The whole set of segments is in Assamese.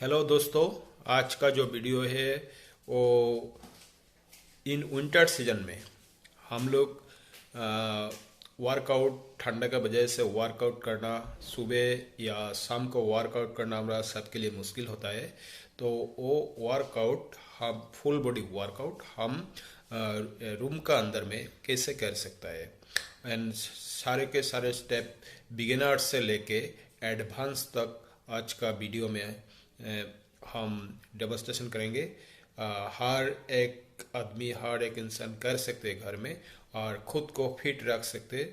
हेलो दोस्तों। आज का जो वीडियो है वो इन विंटर सीजन में हम लोग वर्कआउट ठंडा के वजह से वर्कआउट करना सुबह या शाम को वर्कआउट करना हमारा सबके लिए मुश्किल होता है। तो वो वर्कआउट हम फुल बॉडी वर्कआउट हम रूम का अंदर में कैसे कर सकता है एंड सारे के सारे स्टेप बिगिनर्स से लेके एडवांस तक आज का वीडियो में हम डेमोस्ट्रेशन करेंगे। हर एक आदमी हर एक इंसान कर सकते हैं घर में और खुद को फिट रख सकते।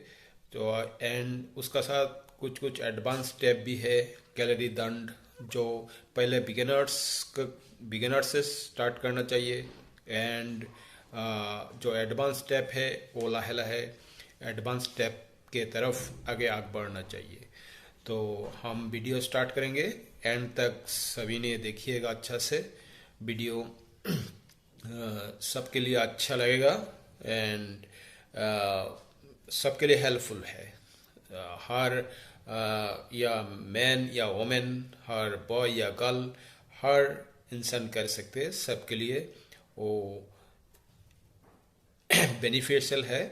तो एंड उसका साथ कुछ कुछ एडवांस स्टेप भी है, कैलोरी दंड जो पहले बिगिनर्स से स्टार्ट करना चाहिए एंड जो एडवांस स्टेप है वो लाहे लाहे एडवांस स्टेप के तरफ आगे बढ़ना चाहिए। तो हम वीडियो स्टार्ट करेंगे, एंड तक सभी ने देखिएगा अच्छा से वीडियो। सबके लिए अच्छा लगेगा एंड सबके लिए हेल्पफुल है। हर या मैन या वोमेन, हर बॉय या गर्ल, हर इंसान कर सकते हैं। सबके लिए वो बेनिफिशियल है।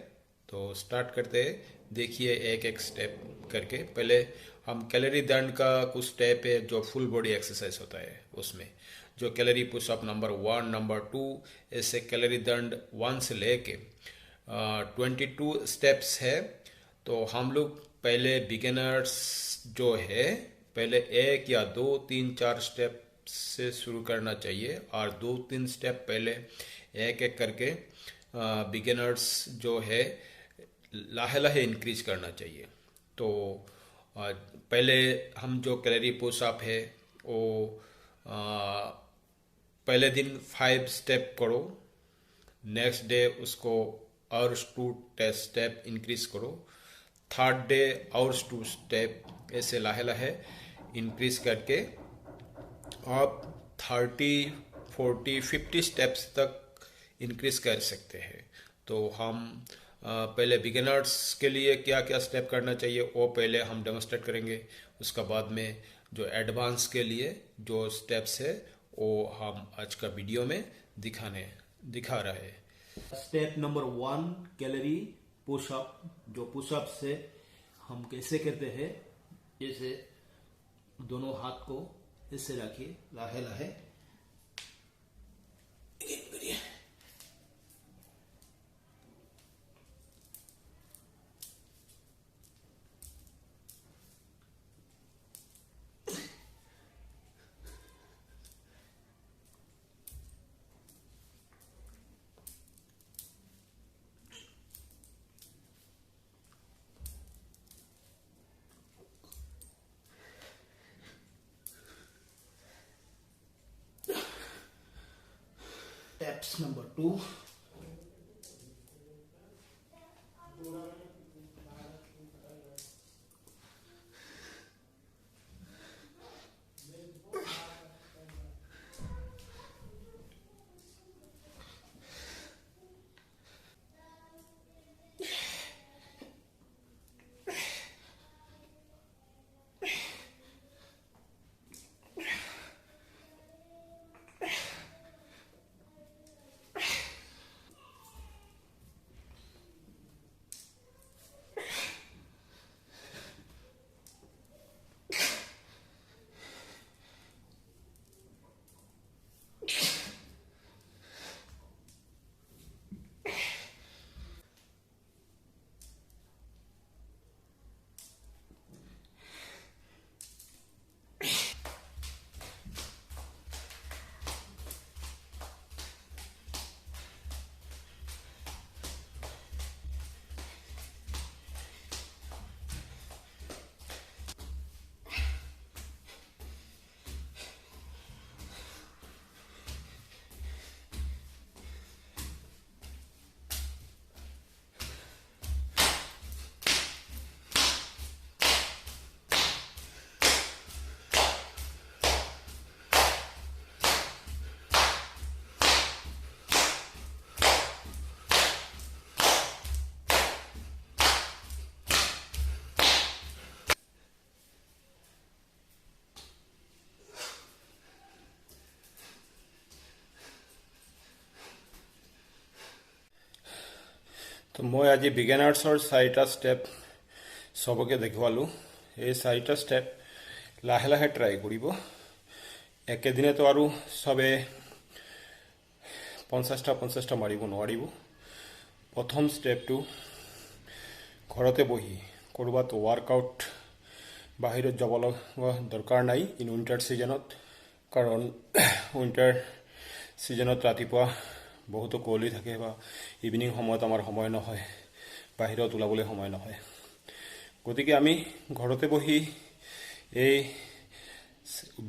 तो स्टार्ट करते हैं, देखिए एक एक स्टेप करके। पहले हम कैलोरी दंड का कुछ स्टेप है जो फुल बॉडी एक्सरसाइज होता है, उसमें जो कैलोरी पुशअप नंबर 1 नंबर 2 ऐसे कैलोरी दंड 1 से लेके 22 स्टेप्स है। तो हम लोग पहले बिगिनर्स जो है पहले 1 या 2 3 4 स्टेप से शुरू करना चाहिए और 2 3 स्टेप पहले एक एक करके बिगिनर्स जो है लाहे लाहे इंक्रीज करना चाहिए। तो पहले हम जो कैलोरी पुशअप है वो पहले दिन 5 स्टेप करो, नेक्स्ट डे उसको और 2 स्टेप इंक्रीज करो, थर्ड डे और 2 स्टेप, ऐसे लाहे लाहे इंक्रीज करके आप 30 40 50 स्टेप्स तक इंक्रीज कर सकते हैं। तो हम पहले बिगिनर्स के लिए क्या क्या स्टेप करना चाहिए वो पहले हम डेमोस्ट्रेट करेंगे। उसका बाद में जो एडवांस के लिए जो स्टेप्स है वो हम आज का वीडियो में दिखा रहे हैं। Step number 1 calorie pushup. जो पुशअप से हम कैसे करते हैं, जैसे दोनों हाथ को ऐसे रखिए, लाहे लाहे करिए। Steps number 2. মই আজি বিগিনাৰ্ছৰ 4টা ষ্টেপ সবকে দেখুৱালোঁ। এই 4টা ষ্টেপ লাহে লাহে ট্ৰাই কৰিব। একেদিনেতো আৰু সবে 50টা মাৰিব নোৱাৰিব। প্ৰথম ষ্টেপটো ঘৰতে বহি ক'ৰবাত ৱাৰ্কআউট বাহিৰত যাব দৰকাৰ নাই ইন উইণ্টাৰ ছিজনত, কাৰণ উইণ্টাৰ ছিজনত ৰাতিপুৱা বহুতো কুঁৱলী থাকে বা ইভিনিং সময়ত আমাৰ সময় নহয়, বাহিৰত ওলাবলৈ সময় নহয়। গতিকে আমি ঘৰতে বহি এই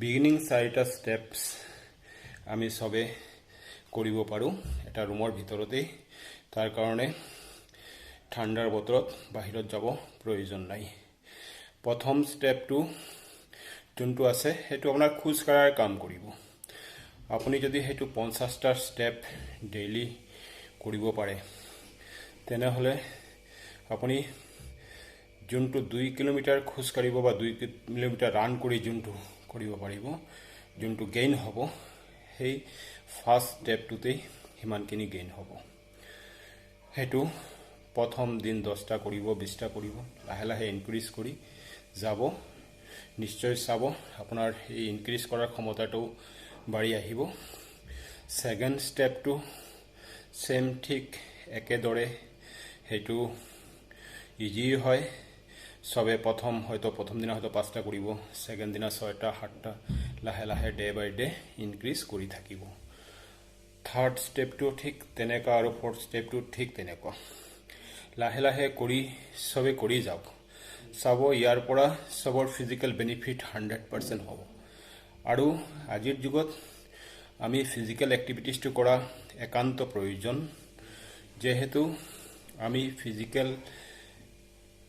বিগিনিং 4টা ষ্টেপছ আমি সবে কৰিব পাৰোঁ এটা ৰুমৰ ভিতৰতেই। তাৰ কাৰণে ঠাণ্ডাৰ বতৰত বাহিৰত যাব প্ৰয়োজন নাই। প্ৰথম ষ্টেপটো যোনটো আছে সেইটো আপোনাৰ খোজ কঢ়াৰ কাম কৰিব। আপুনি যদি সেইটো 50টা ষ্টেপ ডেইলি কৰিব পাৰে তেনেহ'লে আপুনি যোনটো 2 কিলোমিটাৰ খোজ কাঢ়িব বা 2 কিলোমিটাৰ ৰান কৰি যোনটো কৰিব পাৰিব, যোনটো গেইন হ'ব, সেই ফাৰ্ষ্ট ষ্টেপটোতেই সিমানখিনি গেইন হ'ব। সেইটো প্ৰথম দিন 10টা কৰিব, 20টা কৰিব, লাহে লাহে ইনক্ৰিজ কৰি যাব। নিশ্চয় চাব আপোনাৰ এই ইনক্ৰিজ কৰাৰ ক্ষমতাটো বাঢ়ি আহিব। ছেকেণ্ড ষ্টেপটো চেম ঠিক একেদৰে, সেইটো ইজি হয়। সবে প্ৰথম দিনা হয়তো 5টা কৰিব, ছেকেণ্ড দিনা 6টা 7টা, লাহে লাহে ডে বাই ডে ইনক্ৰিজ কৰি থাকিব। থাৰ্ড ষ্টেপটো ঠিক তেনেকুৱা আৰু ফ'ৰ্থ ষ্টেপটো ঠিক তেনেকুৱা। লাহে লাহে কৰি সবে কৰি যাওক। চাব ইয়াৰ পৰা সবৰ ফিজিকেল বেনিফিট 100% হ'ব। আৰু আজিৰ যুগত আমি ফিজিকেল এক্টিভিটিজটো কৰা একান্ত প্ৰয়োজন, যেহেতু আমি ফিজিকেল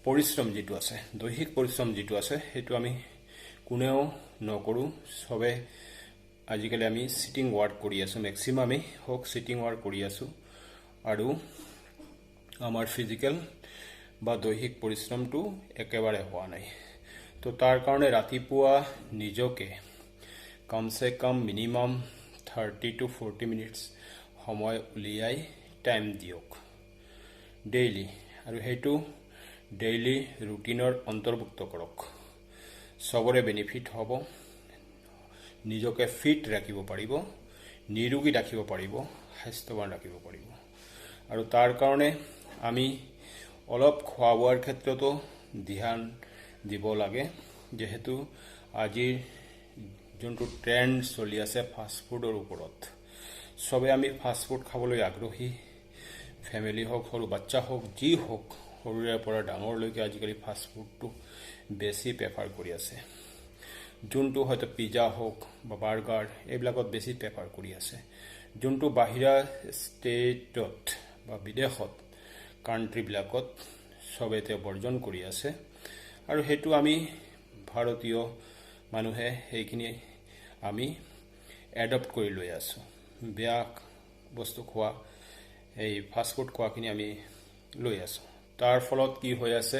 পৰিশ্ৰম যিটো আছে, দৈহিক পৰিশ্ৰম যিটো আছে, সেইটো আমি কোনেও নকৰোঁ। সবে আজিকালি আমি চিটিং ৱাৰ্ক কৰি আছোঁ, মেক্সিমামেই হওক চিটিং ৱাৰ্ক কৰি আছোঁ, আৰু আমাৰ ফিজিকেল বা দৈহিক পৰিশ্ৰমটো একেবাৰে হোৱা নাই। তো তাৰ কাৰণে ৰাতিপুৱা নিজকে কমচে কম মিনিমাম 30 to 40 মিনিটছ সময় উলিয়াই টাইম দিয়ক ডেইলি, আৰু সেইটো ডেইলি ৰুটিনৰ অন্তৰ্ভুক্ত কৰক। সবৰে বেনিফিট হ'ব। নিজকে ফিট ৰাখিব পাৰিব, নিৰোগী ৰাখিব পাৰিব, স্বাস্থ্যৱান ৰাখিব পাৰিব। আৰু তাৰ কাৰণে আমি অলপ খোৱা বোৱাৰ ক্ষেত্ৰতো ধ্যান দিব লাগে, যেহেতু আজিৰ যোনটো ট্ৰেণ্ড চলি আছে ফাষ্টফুডৰ ওপৰত। সবে আমি ফাষ্টফুড খাবলৈ আগ্ৰহী, ফেমিলি হওক, সৰু বাচ্চা হওক, যি হওক, সৰুৰে পৰা ডাঙৰলৈকে আজিকালি ফাষ্টফুডটো বেছি প্ৰেফাৰ কৰি আছে। যোনটো হয়তো পিজ্জা হওক বা বাৰ্গাৰ, এইবিলাকত বেছি প্ৰেফাৰ কৰি আছে। যোনটো বাহিৰা ষ্টেটত বা বিদেশত, কাণ্ট্ৰিবিলাকত সবে এতিয়া বৰ্জন কৰি আছে। আৰু সেইটো আমি ভাৰতীয় মানুহে সেইখিনি আমি এডপ্ট কৰি লৈ আছোঁ। বেয়া বস্তু খোৱা, এই ফাষ্টফুড খোৱাখিনি আমি লৈ আছোঁ। তাৰ ফলত কি হৈ আছে,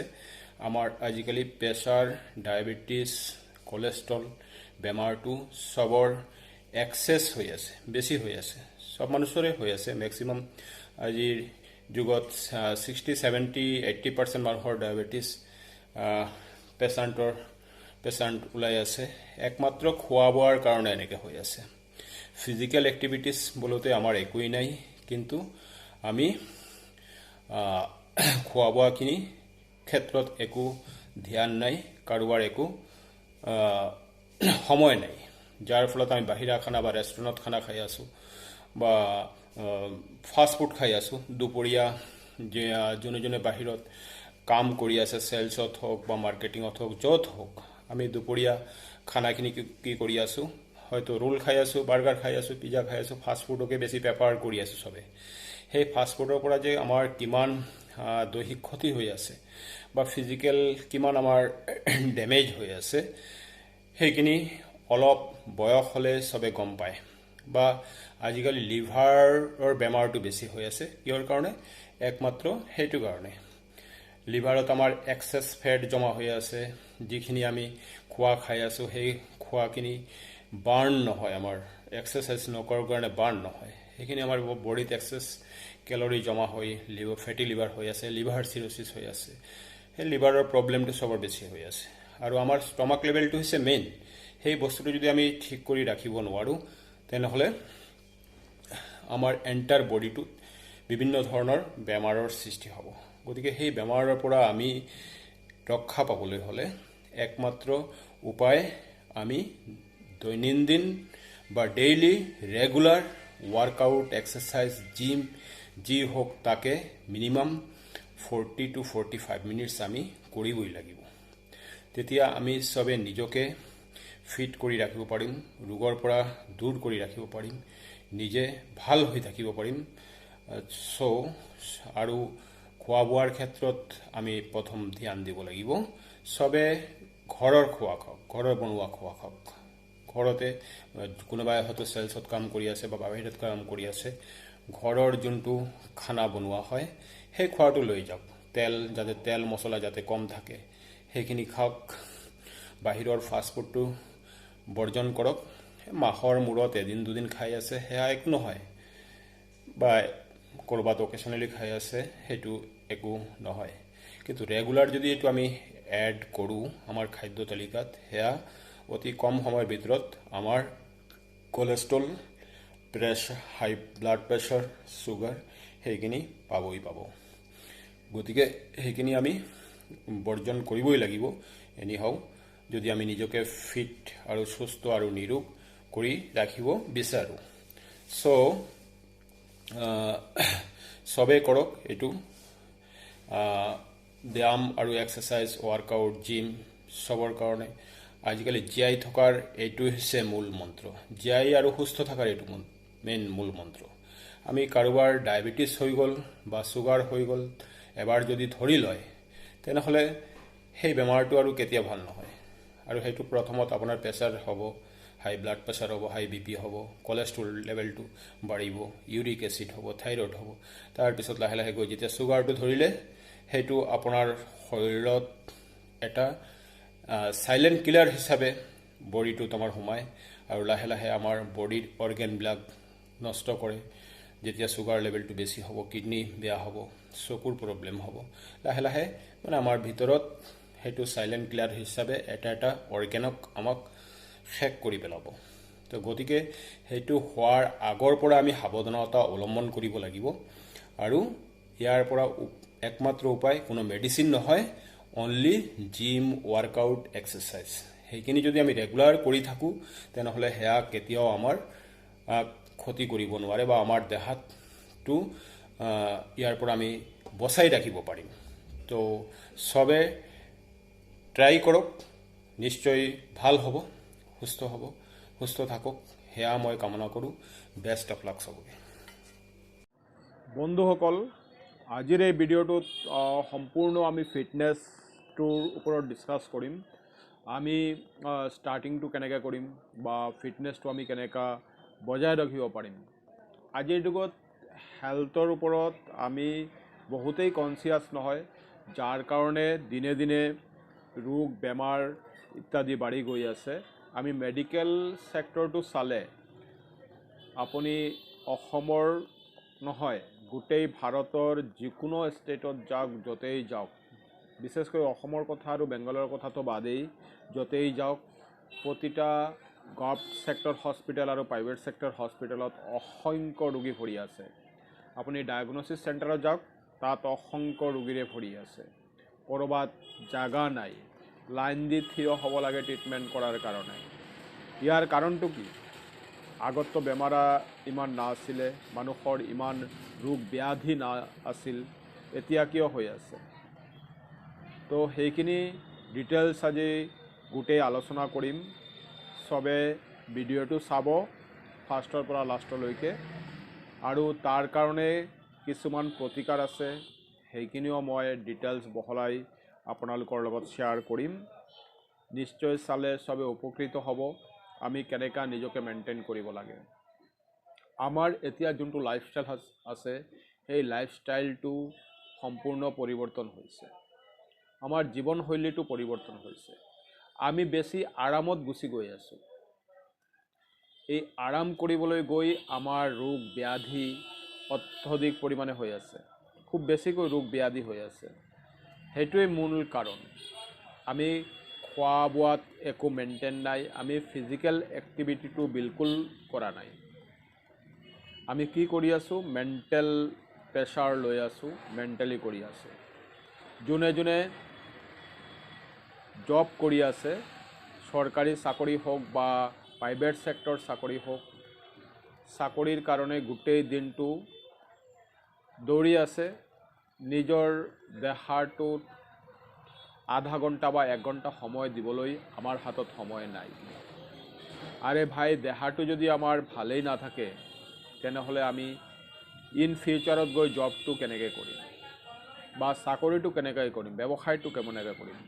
আমাৰ আজিকালি প্ৰেছাৰ, ডায়েবেটিছ, কলেষ্ট্ৰল বেমাৰটো সবৰ এক্সেছ হৈ আছে, বেছি হৈ আছে। সব মানুহৰে হৈ আছে। মেক্সিমাম আজিৰ যুগত 60, 70, 80% মানুহৰ ডায়েবেটিছ পেচেণ্ট ওলাই আছে। একমাত্ৰ খোৱা বোৱাৰ কাৰণে এনেকৈ হৈ আছে। ফিজিকেল এক্টিভিটিছ বোলোতে আমাৰ একোৱেই নাই, কিন্তু আমি খোৱা বোৱাখিনি ক্ষেত্ৰত একো ধ্যান নাই, কাৰোবাৰ একো সময় নাই, যাৰ ফলত আমি বাহিৰা খানা বা ৰেষ্টুৰেণ্টত খানা খাই আছোঁ বা ফাষ্টফুড খাই আছোঁ। দুপৰীয়া যোনে বাহিৰত কাম কৰি আছে, চেলছত হওক বা মাৰ্কেটিঙত হওক, য'ত হওক, আমি দুপৰীয়া খানাখিনি কি কৰি আছোঁ, হয়তো ৰোল খাই আছোঁ, বাৰ্গাৰ খাই আছোঁ, পিজ্জা খাই আছোঁ, ফাষ্টফুডকে বেছি প্ৰেফাৰ কৰি আছোঁ চবে। সেই ফাষ্টফুডৰ পৰা যে আমাৰ কিমান দৈহিক ক্ষতি হৈ আছে বা ফিজিকেল কিমান আমাৰ ডেমেজ হৈ আছে, সেইখিনি অলপ বয়স হ'লে চবে গম পায়। বা আজিকালি লিভাৰৰ বেমাৰটো বেছি হৈ আছে। কিহৰ কাৰণে? একমাত্ৰ সেইটো কাৰণে। লিভাৰত আমাৰ এক্সেছ ফেট জমা হৈ আছে, যিখিনি আমি খোৱা খাই আছোঁ, সেই খোৱাখিনি বাৰ্ণ নহয়, আমাৰ এক্সাৰচাইজ নকৰাৰ কাৰণে বাৰ্ণ নহয়। সেইখিনি আমাৰ বডিত এক্সেছ কেলৰি জমা হৈ ফেটি লিভাৰ হৈ আছে, লিভাৰ চিৰচিছ হৈ আছে। সেই লিভাৰৰ প্ৰব্লেমটো চবৰ বেছি হৈ আছে। আৰু আমাৰ ষ্টমাক লেভেলটো হৈছে মেইন। সেই বস্তুটো যদি আমি ঠিক কৰি ৰাখিব নোৱাৰোঁ, তেনেহ'লে আমাৰ এণ্টাৰ বডিটোত বিভিন্ন ধৰণৰ বেমাৰৰ সৃষ্টি হ'ব। গতিকে সেই বেমাৰৰ পৰা আমি ৰক্ষা পাবলৈ হ'লে একমাত্ৰ উপায় আমি দৈনন্দিন বা daily regular workout, exercise, gym যি হওক তাকে মিনিমাম 40 to 45 মিনিটছ আমি কৰিবই লাগিব। তেতিয়া আমি চবে নিজকে ফিট কৰি ৰাখিব পাৰিম, ৰোগৰ পৰা দূৰ কৰি ৰাখিব পাৰিম, নিজে ভাল হৈ থাকিব পাৰিম। আৰু খোৱা বোৱাৰ ক্ষেত্ৰত আমি প্ৰথম ধ্যান দিব লাগিব। চবে ঘৰৰ খোৱা খাওক, ঘৰৰ বনোৱা খোৱা খাওক। ঘৰতে কোনোবাই হয়তো চেলছত কাম কৰি আছে বা বাহিৰত কাম কৰি আছে, ঘৰৰ যোনটো খানা বনোৱা হয় সেই খোৱাটো লৈ যাওক। তেল মছলা যাতে কম থাকে সেইখিনি খাওক। বাহিৰৰ ফাষ্টফুডটো বৰ্জন কৰক। মাহৰ মূৰত এদিন দুদিন খাই আছে সেয়া একো নহয়, বা ক'ৰবাত অকেশ্যনেলি খাই আছে সেইটো একো নহয়। কিন্তু ৰেগুলাৰ যদি এইটো আমি এড কৰোঁ আমাৰ খাদ্য তালিকাত, সেয়া অতি কম সময়ৰ ভিতৰত আমাৰ কলেষ্ট্ৰল, হাই ব্লাড প্ৰেছাৰ, চুগাৰ সেইখিনি পাবই পাব। গতিকে সেইখিনি আমি বৰ্জন কৰিবই লাগিব এনিহাও, যদি আমি নিজকে ফিট আৰু সুস্থ আৰু নিৰোগ কৰি ৰাখিব বিচাৰোঁ। চবেই কৰক এইটো। ব্যায়াম আৰু এক্সাৰচাইজ, ৱৰ্কআউট, জিম চবৰ কাৰণে আজিকালি জীয়াই থকাৰ এইটোৱে হৈছে মূল মন্ত্ৰ। জীয়াই আৰু সুস্থ থকাৰ এইটো মেইন মূল মন্ত্ৰ। আমি কাৰোবাৰ ডায়েবেটিছ হৈ গ'ল বা চুগাৰ হৈ গ'ল এবাৰ যদি ধৰি লয়, তেনেহ'লে সেই বেমাৰটো আৰু কেতিয়া ভাল নহয়। আৰু সেইটো প্ৰথমত আপোনাৰ প্ৰেছাৰ হ'ব, হাই ব্লাড প্ৰেছাৰ হ'ব, হাই BP হ'ব, কলেষ্ট্ৰল লেভেলটো বাঢ়িব, ইউৰিক এচিড হ'ব, থাইৰইড হ'ব। তাৰপিছত লাহে লাহে গৈ যেতিয়া চুগাৰটো ধৰিলে, সেইটো আপোনাৰ শৰীৰত এটা চাইলেণ্ট কিলাৰ হিচাপে বডিটোত আমাৰ সোমায় আৰু লাহে লাহে আমাৰ বডিৰ অৰ্গেনবিলাক নষ্ট কৰে। যেতিয়া চুগাৰ লেভেলটো বেছি হ'ব, কিডনি বেয়া হ'ব, চকুৰ প্ৰব্লেম হ'ব, লাহে লাহে আমাৰ ভিতৰত সেইটো চাইলেণ্ট কিলাৰ হিচাপে এটা অৰ্গেনক আমাক শেষ কৰি পেলাব। তো গতিকে সেইটো হোৱাৰ আগৰ পৰা আমি সাৱধানতা অৱলম্বন কৰিব লাগিব। আৰু ইয়াৰ পৰা একমাত্ৰ উপায় কোনো মেডিচিন নহয়, অনলি জিম, ৱৰ্কআউট, এক্সাৰচাইজ। সেইখিনি যদি আমি ৰেগুলাৰ কৰি থাকোঁ, তেনেহ'লে সেয়া কেতিয়াও আমাৰ ক্ষতি কৰিব নোৱাৰে বা আমাৰ দেহাটো ইয়াৰ পৰা আমি বচাই ৰাখিব পাৰিম। তো চবে ট্ৰাই কৰক, নিশ্চয় ভাল হ'ব, সুস্থ থাকক, সেয়া মই কামনা কৰোঁ। বেষ্ট অফ লাক চবকে। বন্ধুসকল, আজিৰ এই ভিডিঅ'টোত সম্পূৰ্ণ আমি ফিটনেছটোৰ ওপৰত ডিছকাছ কৰিম। আমি ষ্টাৰ্টিংটো কেনেকৈ কৰিম বা ফিটনেছটো আমি কেনেকৈ বজাই ৰাখিব পাৰিম। আজিৰ যুগত হেল্থৰ ওপৰত আমি বহুতেই কনচিয়াছ নহয়, যাৰ কাৰণে দিনে দিনে ৰোগ বেমাৰ ইত্যাদি বাঢ়ি গৈ আছে। আমি মেডিকেল ছেক্টৰটো চালে আপুনি অসমৰ নহয়, গোটেই ভাৰতৰ যিকোনো ষ্টেটত যাওক, য'তেই যাওক, বিশেষকৈ অসমৰ কথা আৰু বেংগলৰ কথাটো বাদেই, য'তেই যাওক, প্ৰতিটা গভৰ্ণমেণ্ট ছেক্টৰ হস্পিটেল আৰু প্ৰাইভেট ছেক্টৰ হস্পিটেলত অসংখ্য ৰোগী ভৰি আছে। আপুনি ডায়েগনচিছ চেণ্টাৰত যাওক, তাত অসংখ্য ৰোগীৰে ভৰি আছে। ক'ৰবাত জাগা নাই, লাইন দি থিয় হ'ব লাগে ট্ৰিটমেণ্ট কৰাৰ কাৰণে। ইয়াৰ কাৰণটো কি? আগততো বেমাৰ ইমান নাছিলে, মানুহৰ ইমান ৰোগ ব্যাধি আছিল, এতিয়া কিয় হৈ আছে? তো সেইখিনি ডিটেইলছ আজি গোটেই আলোচনা কৰিম। চবে ভিডিঅ'টো চাব ফাৰ্ষ্টৰ পৰা লাষ্টলৈকে। আৰু তাৰ কাৰণে কিছুমান প্ৰতিকাৰ আছে, সেইখিনিও মই ডিটেইলছ বহলাই আপোনালোকৰ লগত শ্বেয়াৰ কৰিম। নিশ্চয় চালে চবে উপকৃত হ'ব। আমি কেনেকৈ নিজকে মেইনটেইন কৰিব লাগে। আমাৰ এতিয়া যোনটো লাইফষ্টাইল আছে, সেই লাইফষ্টাইলটো সম্পূৰ্ণ পৰিৱৰ্তন হৈছে। আমাৰ জীৱনশৈলীটো পৰিৱৰ্তন হৈছে। আমি বেছি আৰামত গুচি গৈ আছোঁ। এই আৰাম কৰিবলৈ গৈ আমাৰ ৰোগ ব্যাধি অত্যধিক পৰিমাণে হৈ আছে, খুব বেছিকৈ ৰোগ ব্যাধি হৈ আছে। সেইটোৱেই মূল কাৰণ। আমি খোৱা বোৱাত একো মেইনটেইন নাই, আমি ফিজিকেল এক্টিভিটিটো বিলকুল কৰা নাই। আমি কি কৰি আছোঁ, মেণ্টেল প্ৰেছাৰ লৈ আছোঁ, মেণ্টেলি কৰি আছোঁ। যোনে যোনে জব কৰি আছে, চৰকাৰী চাকৰি হওক বা প্ৰাইভেট ছেক্টৰ চাকৰি হওক, চাকৰিৰ কাৰণে গোটেই দিনটো দৌৰি আছে, নিজৰ দেহাটোত আধা ঘণ্টা বা 1 ঘণ্টা সময় দিবলৈ আমাৰ হাতত সময় নাই। আৰে ভাই, দেহাটো যদি আমাৰ ভালেই নাথাকে তেনেহ'লে আমি ইন ফিউচাৰত গৈ জবটো কেনেকৈ কৰিম বা চাকৰিটো কেনেকৈ কৰিম, ব্যৱসায়টো কেনেকৈ কৰিম।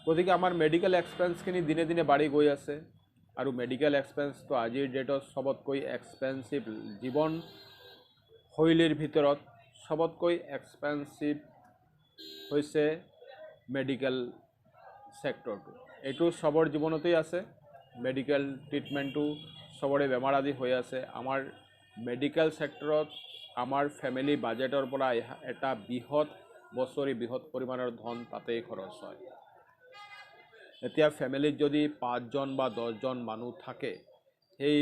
গতিকে আমাৰ মেডিকেল এক্সপেন্সখিনি দিনে দিনে বাঢ়ি গৈ আছে, আৰু মেডিকেল এক্সপেন্সটো আজিৰ ডেটত চবতকৈ এক্সপেন্সিভ, জীৱন শৈলীৰ ভিতৰত চবতকৈ এক্সপেন্সিভ হৈছে মেডিকেল ছেক্টৰটো। এইটো চবৰ জীৱনতেই আছে, মেডিকেল ট্ৰিটমেণ্টটো চবৰে বেমাৰ আদি হৈ আছে। আমাৰ মেডিকেল ছেক্টৰত আমাৰ ফেমিলি বাজেটৰ পৰা এটা বছৰি বৃহৎ পৰিমাণৰ ধন তাতেই খৰচ হয়। এতিয়া ফেমিলিত যদি 5 জন বা 10 জন মানুহ থাকে, সেই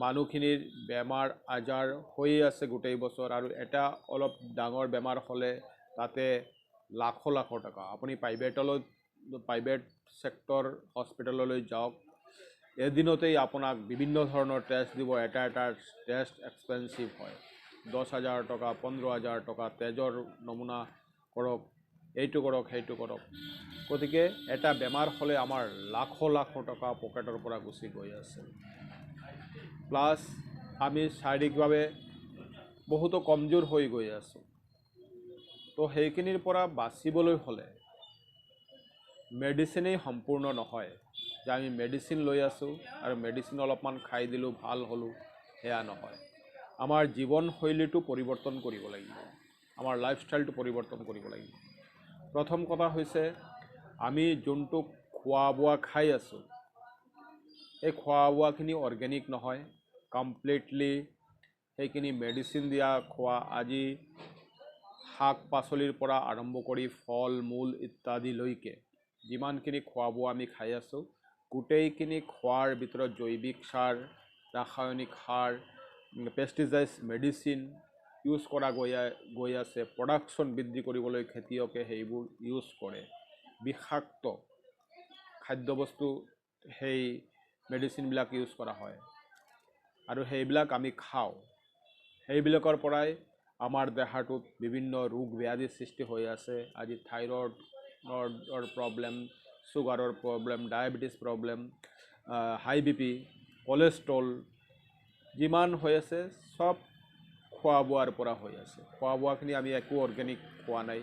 মানুহখিনিৰ বেমাৰ আজাৰ হৈ আছে গোটেই বছৰ, আৰু এটা অলপ ডাঙৰ বেমাৰ হ'লে তাতে লাখ টকা। আপুনি প্ৰাইভেট ছেক্টৰ হস্পিটেললৈ যাওক, এদিনতেই আপোনাক বিভিন্ন ধৰণৰ টেষ্ট দিব। এটা টেষ্ট এক্সপেঞ্চিভ হয়, 10,000 টকা, 15,000 টকা। তেজৰ নমুনা কৰক, এইটো কৰক, সেইটো কৰক। গতিকে এটা বেমাৰ হ'লে আমাৰ লাখ টকা পকেটৰ পৰা গুচি গৈ আছে। প্লাছ আমি শাৰীৰিকভাৱে বহুতো কমজোৰ হৈ গৈ আছোঁ। তো সেইখিনিৰ পৰা বাচিবলৈ হ'লে মেডিচিনেই সম্পূৰ্ণ নহয়, যে আমি মেডিচিন লৈ আছোঁ আৰু মেডিচিন অলপমান খাই দিলোঁ, ভাল হ'লোঁ, সেয়া নহয়। আমাৰ জীৱনশৈলীটো পৰিৱৰ্তন কৰিব লাগিব, আমাৰ লাইফষ্টাইলটো পৰিৱৰ্তন কৰিব লাগিব। প্ৰথম কথা হৈছে, আমি যোনটো খোৱা বোৱা খাই আছোঁ, এই খোৱা বোৱাখিনি অৰ্গেনিক নহয়, কমপ্লিটলি সেইখিনি মেডিচিন দিয়া খোৱা। আজি শাক পাচলিৰ পৰা আৰম্ভ কৰি ফল মূল ইত্যাদিলৈকে যিমানখিনি খোৱা বোৱা আমি খাই আছোঁ, গোটেইখিনি খোৱাৰ ভিতৰত জৈৱিক সাৰ, ৰাসায়নিক সাৰ, পেষ্টিচাইড, মেডিচিন ইউজ কৰা গৈ আছে। প্ৰডাকশ্যন বৃদ্ধি কৰিবলৈ খেতিয়কে সেইবোৰ ইউজ কৰে। বিষাক্ত খাদ্যবস্তু, সেই মেডিচিনবিলাক ইউজ কৰা হয়, আৰু সেইবিলাক আমি খাওঁ। সেইবিলাকৰ পৰাই আমাৰ দেহাটোত বিভিন্ন ৰোগ ব্যাধিৰ সৃষ্টি হৈ আছে। আজি থাইৰয়ডৰ প্ৰব্লেম, চুগাৰৰ প্ৰব্লেম, ডায়েবেটিছ প্ৰব্লেম, হাই BP, কলেষ্ট্ৰল যিমান হৈ আছে চব খোৱা বোৱাৰ পৰা হৈ আছে। খোৱা বোৱাখিনি আমি একো অৰ্গেনিক খোৱা নাই।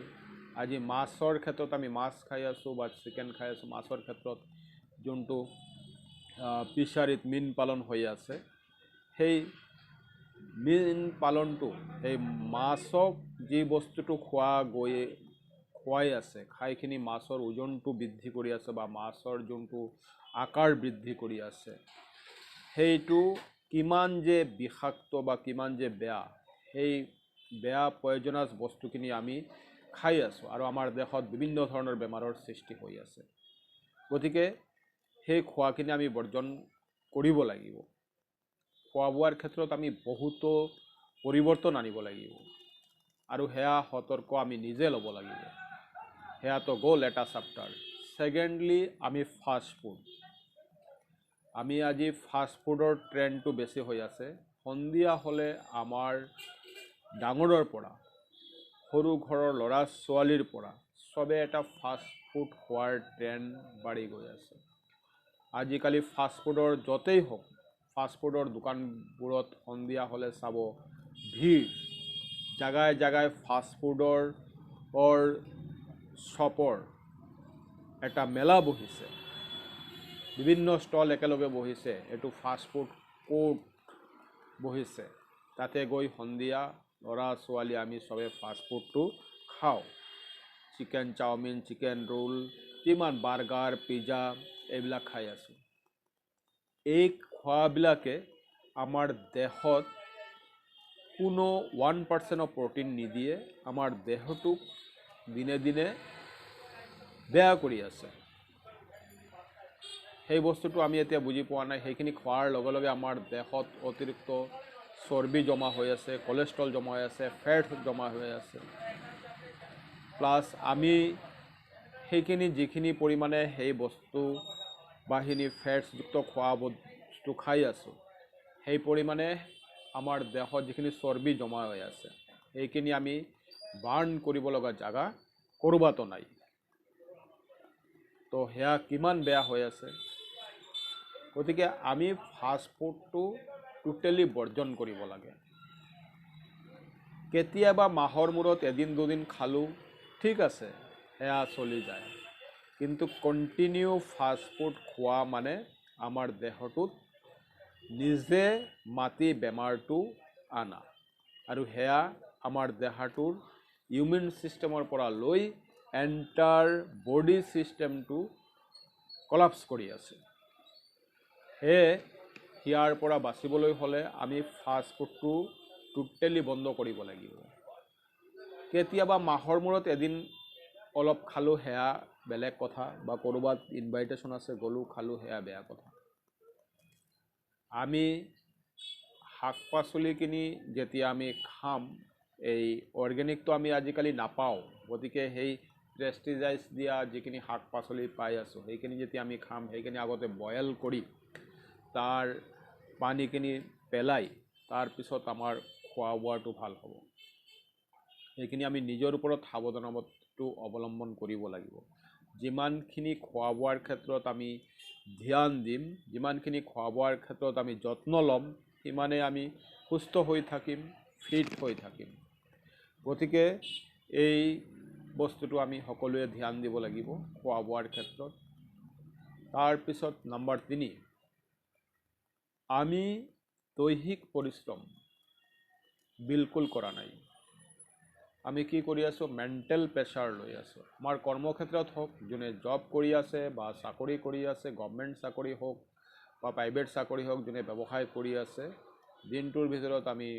আজি মাছৰ ক্ষেত্ৰত আমি মাছ খাই আছোঁ বা চিকেন খাই আছোঁ। মাছৰ ক্ষেত্ৰত যোনটো ফিচাৰীত মীন পালন হৈ আছে, সেই মীন পালনটো, সেই মাছক যি বস্তুটো খুৱাই আছে, খাইখিনি মাছৰ ওজনটো বৃদ্ধি কৰি আছে বা মাছৰ যোনটো আকাৰ বৃদ্ধি কৰি আছে, সেইটো কিমান যে বিষাক্ত বা কিমান যে বেয়া, সেই বেয়া পয়জনাছ বস্তুখিনি আমি খাই আছোঁ, আৰু আমাৰ দেশত বিভিন্ন ধৰণৰ বেমাৰৰ সৃষ্টি হৈ আছে। গতিকে সেই খোৱাখিনি আমি বৰ্জন কৰিব লাগিব। খোৱা বোৱাৰ ক্ষেত্ৰত আমি বহুতো পৰিৱৰ্তন আনিব লাগিব, আৰু সেয়া সতৰ্ক আমি নিজে ল'ব লাগিব। সেয়াতো গ'ল এটা চেপ্টাৰ। ছেকেণ্ডলি, আমি আমি আজি ফাষ্টফুডৰ ট্ৰেণ্ডটো বেছি হৈ আছে। সন্ধিয়া হ'লে আমাৰ ডাঙৰৰ পৰা, সৰু ঘৰৰ ল'ৰা ছোৱালীৰ পৰা চবে এটা ফাষ্টফুড খোৱাৰ ট্ৰেণ্ড বাঢ়ি গৈ আছে। আজিকালি ফাষ্টফুডৰ য'তেই হওক, ফাষ্টফুডৰ দোকানবোৰত সন্ধিয়া হ'লে চাব ভিৰ। জাগাই জাগাই ফাষ্টফুডৰ শ্বপৰ এটা মেলা বহিছে, বিভিন্ন ষ্টল একেলগে বহিছে। এইটো ফাষ্টফুড কোৰ্ট বহিছে। তাতে গৈ সন্ধিয়া ল'ৰা ছোৱালী আমি চবে ফাষ্টফুডটো খাওঁ। চিকেন চাওমিন, চিকেন ৰোল, কিমান বাৰ্গাৰ, পিজ্জা এইবিলাক খাই আছোঁ। এই খোৱাবিলাকে আমাৰ দেহত কোনো 1% প্ৰটিন নিদিয়ে, আমাৰ দেহটোক দিনে দিনে বেয়া কৰি আছে। সেই বস্তুটো আমি এতিয়া বুজি পোৱা নাই। সেইখিনি খোৱাৰ লগে লগে আমাৰ দেহত অতিৰিক্ত চৰ্বি জমা হৈ আছে, কলেষ্ট্ৰল জমা হৈ আছে, ফেট জমা হৈ আছে। প্লাছ আমি সেইখিনি যিখিনি পৰিমাণে সেই বস্তু বা সেইখিনি ফেটছযুক্ত খোৱা বস্তু খাই আছোঁ, সেই পৰিমাণে আমাৰ দেহত যিখিনি চৰ্বি জমা হৈ আছে সেইখিনি আমি বাৰ্ণ কৰিব লগা জাগা ক'ৰবাতো নাই। তো সেয়া কিমান বেয়া হৈ আছে। গতিকে আমি ফাষ্টফুডটো টোটেলি বৰ্জন কৰিব লাগে। কেতিয়াবা মাহৰ মূৰত এদিন দুদিন খালোঁ, ঠিক আছে, সেয়া চলি যায়। কিন্তু কণ্টিনিউ ফাষ্টফুড খোৱা মানে আমাৰ দেহটোত নিজে মাতি বেমাৰটো আনা, আৰু সেয়া আমাৰ দেহটোৰ ইমিউন ছিষ্টেমৰ পৰা লৈ এণ্টাৰ বডি ছিষ্টেমটো কলাপছ কৰি আছে। সেয়ে ইয়াৰ পৰা বাচিবলৈ হ'লে আমি ফাষ্টফুডটো টোটেলি বন্ধ কৰিব লাগিব। কেতিয়াবা মাহৰ মূৰত এদিন অলপ খালোঁ, সেয়া বেলেগ কথা, বা ক'ৰবাত ইনভাইটেশ্যন আছে গ'লোঁ খালোঁ, সেয়া বেয়া কথা। আমি শাক পাচলিখিনি যেতিয়া আমি খাম, এই অৰ্গেনিকটো আমি আজিকালি নাপাওঁ। গতিকে সেই পেষ্টিচাইডছ দিয়া যিখিনি শাক পাচলি পাই আছোঁ, সেইখিনি যেতিয়া আমি খাম, সেইখিনি আগতে বইল কৰি তাৰ পানীখিনি পেলাই তাৰপিছত আমাৰ খোৱা বোৱাটো ভাল হ'ব। সেইখিনি আমি নিজৰ ওপৰত সাৱধানতাটো অৱলম্বন কৰিব লাগিব। যিমানখিনি খোৱা বোৱাৰ ক্ষেত্ৰত আমি ধ্যান দিম, যিমানখিনি খোৱা বোৱাৰ ক্ষেত্ৰত আমি যত্ন ল'ম, সিমানেই আমি সুস্থ হৈ থাকিম, ফিট হৈ থাকিম। গতিকে এই বস্তুটো আমি সকলোৱে ধ্যান দিব লাগিব খোৱা বোৱাৰ ক্ষেত্ৰত। তাৰপিছত নম্বৰ 3, আমি দৈহিক পৰিশ্ৰম বিলকুল কৰা নাই। আমি কি কৰি আছোঁ? মেণ্টেল প্ৰেছাৰ লৈ আছোঁ। আমাৰ কৰ্মক্ষেত্ৰত হওক, যোনে জব কৰি আছে বা চাকৰি কৰি আছে, গভৰ্ণমেণ্ট চাকৰি হওক বা প্ৰাইভেট চাকৰি হওক, যোনে ব্যৱসায় কৰি আছে, দিনটোৰ ভিতৰত আমি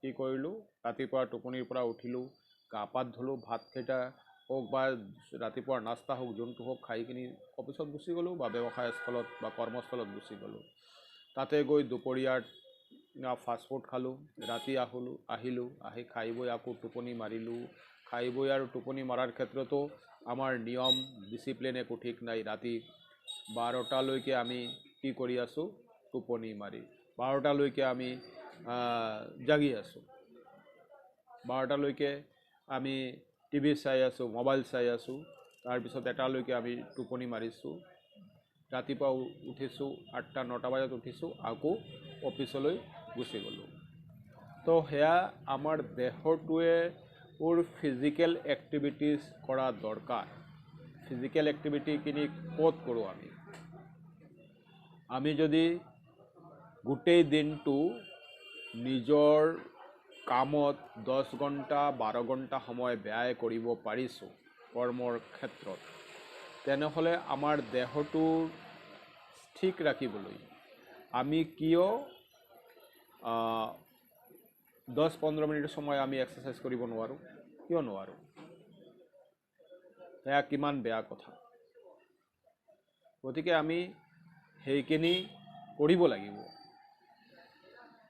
কি কৰিলোঁ? ৰাতিপুৱা টোপনিৰ পৰা উঠিলোঁ, গা পা ধুলোঁ, ভাতকেইটা হওক বা ৰাতিপুৱাৰ নাস্তা হওক, যোনটো হওক, খাই কিনি অফিচত গুচি গ'লোঁ বা ব্যৱসায়স্থলত বা কৰ্মস্থলত গুচি গ'লোঁ। তাতে গৈ দুপৰীয়াৰ ফাষ্টফুড খালোঁ, ৰাতি আহিলোঁ, আহি খাই বৈ আকৌ টোপনি মাৰিলোঁ। খাই বৈ আৰু টোপনি মৰাৰ ক্ষেত্ৰতো আমাৰ নিয়ম ডিচিপ্লিন একো ঠিক নাই। ৰাতি 12টালৈকে আমি কি কৰি আছোঁ? টোপনি মাৰি 12টালৈকে আমি জাগি আছোঁ। 12টালৈকে আমি টিভি চাই আছোঁ, মোবাইল চাই আছোঁ। তাৰপিছত 1টালৈকে আমি টোপনি মাৰিছোঁ। ৰাতিপুৱা উঠিছোঁ 8টা 9টা বজাত উঠিছোঁ, আকৌ অফিচলৈ গুচি গ'লোঁ। তো সেয়া আমাৰ দেহটোৱে ফিজিকেল এক্টিভিটিজ কৰা দৰকাৰ। ফিজিকেল এক্টিভিটিখিনি ক'ত কৰোঁ আমি? আমি যদি গোটেই দিনটো নিজৰ কামত 10 ঘণ্টা 12 ঘণ্টা সময় ব্যয় কৰিব পাৰিছোঁ কৰ্মৰ ক্ষেত্ৰত, তেনেহ'লে আমাৰ দেহটোৰ ঠিক ৰাখিবলৈ আমি কিয় 10-15 মিনিট সময় আমি এক্সাৰচাইজ কৰিব নোৱাৰোঁ? কিয় নোৱাৰোঁ? সেয়া কিমান বেয়া কথা। গতিকে আমি সেইখিনি কৰিব লাগিব।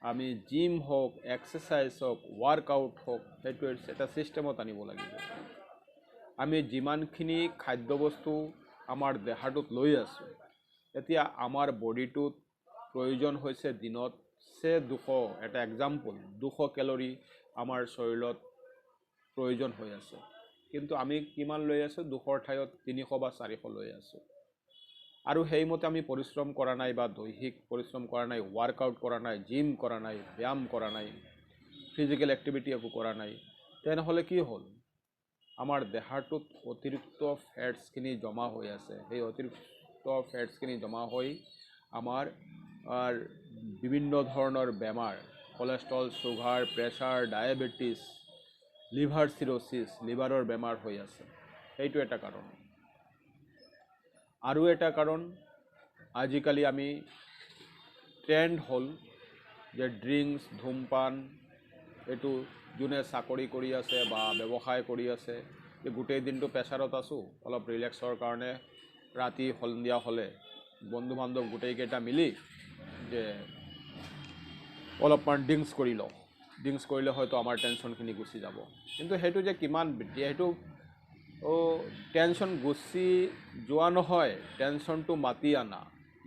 আমি জিম হওক, এক্সাৰচাইজ হওক, ৱাৰ্কআউট হওক, সেইটো এটা ছিষ্টেমত আনিব লাগিব। আমি যিমানখিনি খাদ্যবস্তু আমাৰ দেহাটোত লৈ আছোঁ, এতিয়া আমাৰ বডিটোত প্ৰয়োজন হৈছে দিনত 200, এটা এক্সাম্পল, 200 কেলৰি আমাৰ শৰীৰত প্ৰয়োজন হৈ আছে। কিন্তু আমি কিমান লৈ আছোঁ? 200ৰ ঠাইত 300 বা 400 লৈ আছোঁ। আৰু সেইমতে আমি পৰিশ্ৰম কৰা নাই, বা দৈহিক পৰিশ্ৰম কৰা নাই, ৱাৰ্কআউট কৰা নাই, জিম কৰা নাই, ব্যায়াম কৰা নাই, ফিজিকেল এক্টিভিটি একো কৰা নাই। তেনেহ'লে কি হ'ল? আমাৰ দেহাটোত অতিৰিক্ত ফেটছখিনি জমা হৈ আছে। সেই অতিৰিক্ত ফেটছখিনি জমা হৈ আমাৰ বিভিন্ন ধৰণৰ বেমাৰ, cholesterol, sugar, pressure, diabetes, liver cirrhosis, লিভাৰৰ বেমাৰ হৈ আছে। সেইটো এটা কাৰণ। আৰু এটা কাৰণ, আজিকালি আমি ট্ৰেণ্ড হ'ল যে ড্ৰিংকছ ধূমপান এইটো যোনে চাকৰি কৰি আছে বা ব্যৱসায় কৰি আছে যে গোটেই দিনটো প্ৰেছাৰত আছোঁ অলপ ৰিলেক্সৰ কাৰণে ৰাতি সন্ধিয়া হ'লে বন্ধু বান্ধৱ গোটেইকেইটা মিলি যে অলপমান ড্ৰিংকছ কৰি লওঁ, ড্ৰিংকছ কৰিলে হয়তো আমাৰ টেনশ্যনখিনি গুচি যাব। কিন্তু সেইটো যে কিমান সেইটো টেনশ্যন গুচি যোৱা নহয়, টেনশ্যনটো মাতি আনা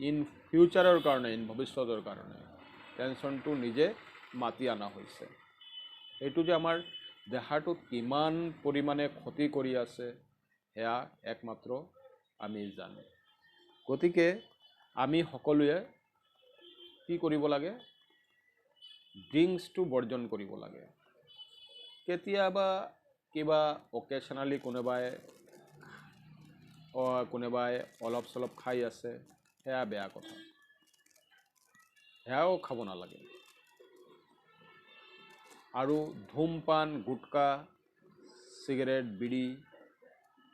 ইন ফিউচাৰৰ কাৰণে, ইন ভৱিষ্যতৰ কাৰণে টেনশ্যনটো নিজে মাতি অনা হৈছে। এইটো যে আমাৰ দেহাটোত কিমান পৰিমাণে ক্ষতি কৰি আছে সেয়া একমাত্ৰ আমি জানো। গতিকে আমি সকলোৱে কি কৰিব লাগে, ড্ৰিংকছটো বৰ্জন কৰিব লাগে। কেতিয়াবা কিবা অকেশ্যনেলি কোনোবাই অলপ চলপ খাই আছে, সেয়া বেয়া কথা, সেয়াও খাব নালাগে। আৰু ধূমপান গুটকা চিগাৰেট বিড়ি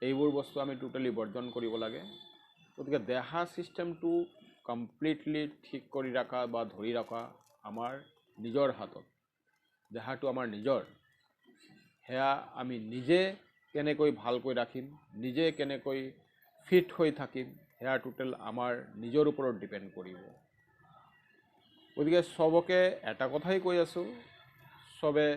এইবোৰ বস্তু আমি টোটেলি বৰ্জন কৰিব লাগে। গতিকে দেহা ছিষ্টেমটো কমপ্লিটলি ঠিক কৰি ৰখা বা ধৰি ৰখা আমাৰ নিজৰ হাতত। দেহাটো আমাৰ নিজৰ, সেয়া আমি নিজে কেনেকৈ ভালকৈ ৰাখিম, নিজে কেনেকৈ ফিট হৈ থাকিম, সেয়া টোটেল আমাৰ নিজৰ ওপৰত ডিপেণ্ড কৰিব। গতিকে চবকে এটা কথাই কৈ আছোঁ, চবে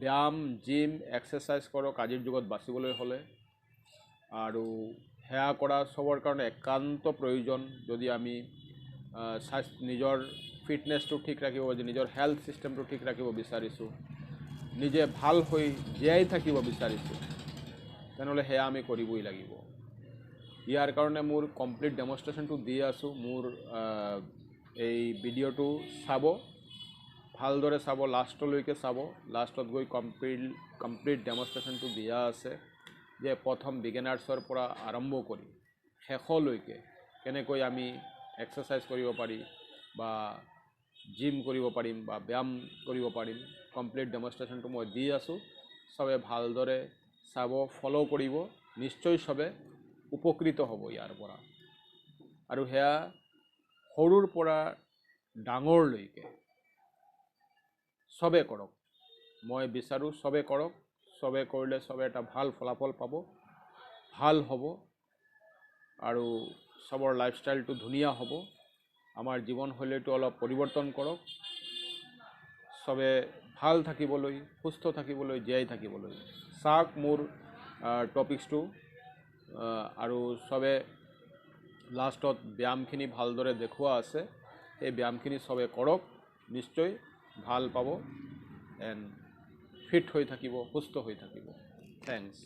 ব্যায়াম জিম এক্সাৰচাইজ কৰক আজিৰ যুগত বাচিবলৈ হ'লে। আৰু সেয়া কৰা চবৰ কাৰণে একান্ত প্ৰয়োজন। যদি আমি নিজৰ ফিটনেছটো ঠিক ৰাখিব, নিজৰ হেল্থ ছিষ্টেমটো ঠিক ৰাখিব বিচাৰিছোঁ, নিজে ভাল হৈ জীয়াই থাকিব বিচাৰিছোঁ, তেনেহ'লে সেয়া আমি কৰিবই লাগিব। ইয়াৰ কাৰণে মোৰ কমপ্লিট ডেমনষ্ট্ৰেশ্যনটো দি আছোঁ। মোৰ এই ভিডিঅ'টো চাব, ভালদৰে চাব, লাষ্টলৈকে চাব। লাষ্টত গৈ কমপ্লিট ডেমনষ্ট্ৰেশ্যনটো দিয়া আছে যে প্ৰথম বিগিনাৰ্ছৰ পৰা আৰম্ভ কৰি শেষলৈকে কেনেকৈ আমি এক্সাৰচাইজ কৰিব পাৰি বা জিম কৰিব পাৰিম বা ব্যায়াম কৰিব পাৰিম, কমপ্লিট ডেমনষ্ট্ৰেশ্যনটো মই দি আছোঁ। চবে ভালদৰে চাব, ফ'ল' কৰিব, নিশ্চয় চবে উপকৃত হ'ব ইয়াৰ পৰা। আৰু সেয়া সৰুৰ পৰা ডাঙৰলৈকে চবে কৰক, মই বিচাৰোঁ চবে কৰক। চবে কৰিলে চবে এটা ভাল ফলাফল পাব, ভাল হ'ব আৰু চবৰ লাইফষ্টাইলটো ধুনীয়া হ'ব। আমাৰ জীৱনশৈলীটো অলপ পৰিৱৰ্তন কৰক, চবে ভাল থাকিবলৈ, সুস্থ থাকিবলৈ, জীয়াই থাকিবলৈ চাওক মোৰ টপিকছটো। আৰু চবে লাষ্টত ব্যায়ামখিনি ভালদৰে দেখুওৱা আছে, সেই ব্যায়ামখিনি চবে কৰক, নিশ্চয় ভাল পাব এণ্ড ফিট হৈ থাকিব, সুস্থ হৈ থাকিব। থেংকছ।